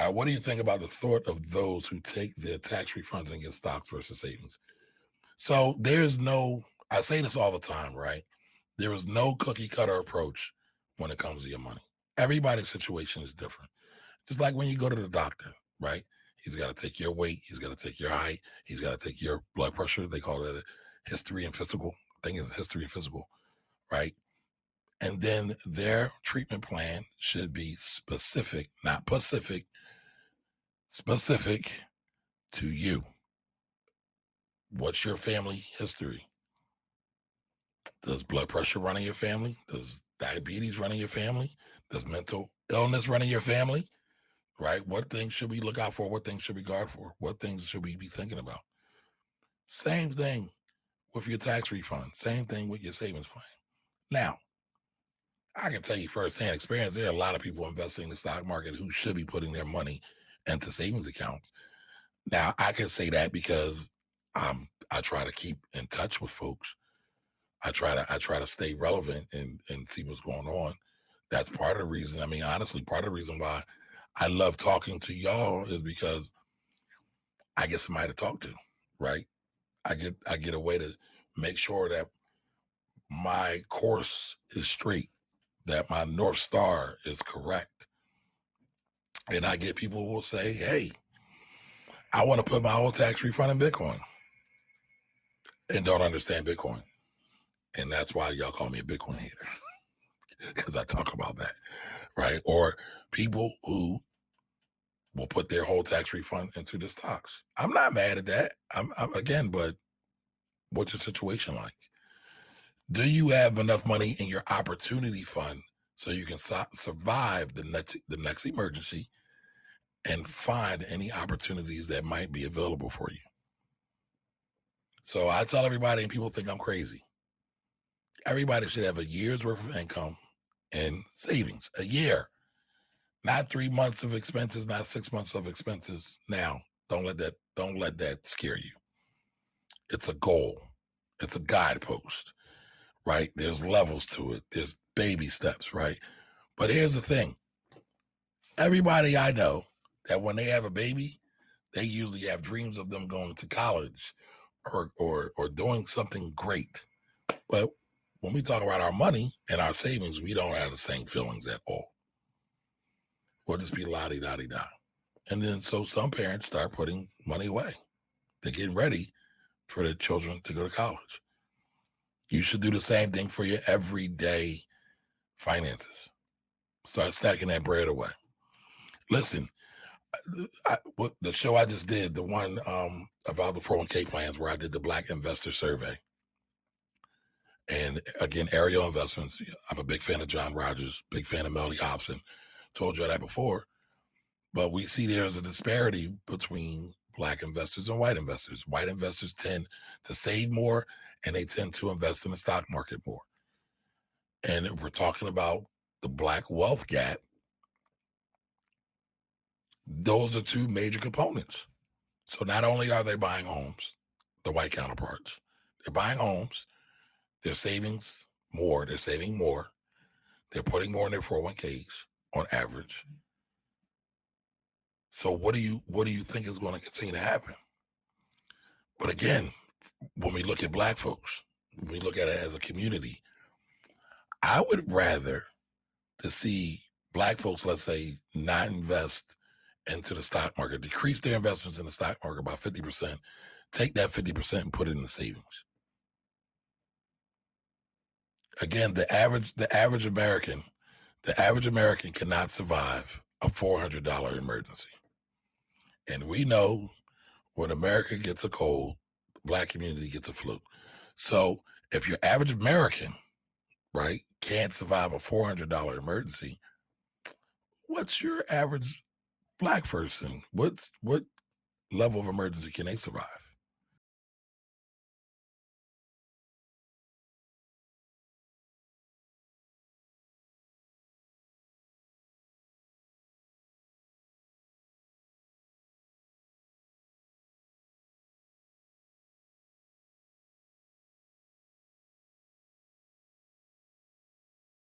What do you think about the thought of those who take their tax refunds and get stocks versus savings? So there's no, I say this all the time, right? There is no cookie cutter approach when it comes to your money. Everybody's situation is different. Just like when you go to the doctor, right? He's got to take your weight, he's got to take your height, he's got to take your blood pressure. They call it a history and physical. I think it's history and physical, right? And then their treatment plan should be specific, not pacific, specific to you. What's your family history? Does blood pressure run in your family? Does diabetes run in your family? Does mental illness run in your family? Right? What things should we look out for? What things should we guard for? What things should we be thinking about? Same thing with your tax refund. Same thing with your savings plan. Now, I can tell you firsthand experience, there are a lot of people investing in the stock market who should be putting their money into savings accounts. Now, I can say that because I try to keep in touch with folks. I try to stay relevant and see what's going on. That's part of the reason. I mean, honestly, part of the reason why I love talking to y'all is because I get somebody to talk to, right? I get a way to make sure that my course is straight, that my North Star is correct. And I get people who will say, hey, I want to put my whole tax refund in Bitcoin and don't understand Bitcoin. And that's why y'all call me a Bitcoin hater, because I talk about that, right? Or people who will put their whole tax refund into the stocks. I'm not mad at that. I'm again, but what's your situation like? Do you have enough money in your opportunity fund so you can survive the next emergency and find any opportunities that might be available for you? So I tell everybody, and people think I'm crazy. Everybody should have a year's worth of income and savings, a year, not 3 months of expenses, not 6 months of expenses. Now, don't let that scare you. It's a goal. It's a guidepost, right? There's levels to it. There's baby steps, right? But here's the thing. Everybody I know that when they have a baby, they usually have dreams of them going to college or doing something great. But when we talk about our money and our savings, we don't have the same feelings at all. We'll just be la di da di da. And then so some parents start putting money away. They're getting ready for their children to go to college. You should do the same thing for your everyday finances. Start stacking that bread away. Listen, what the show I just did, the one about the 401k plans where I did the Black Investor Survey. And again, Ariel Investments. I'm a big fan of John Rogers, big fan of Melody Hobson. Told you that before. But we see there's a disparity between Black investors and white investors. White investors tend to save more and they tend to invest in the stock market more. And if we're talking about the Black wealth gap, those are two major components. So not only are they buying homes, the white counterparts, they're buying homes, they're savings more, they're saving more, they're putting more in their 401ks on average. So what do you think is going to continue to happen? But again, when we look at black folks, when we look at it as a community, I would rather to see black folks, let's say, not invest into the stock market, decrease their investments in the stock market by 50%, take that 50% and put it in the savings. Again, the average American cannot survive a $400 emergency. And we know when America gets a cold, the black community gets a flu. So if your average American, right, can't survive a $400 emergency, what's your average black person? What level of emergency can they survive?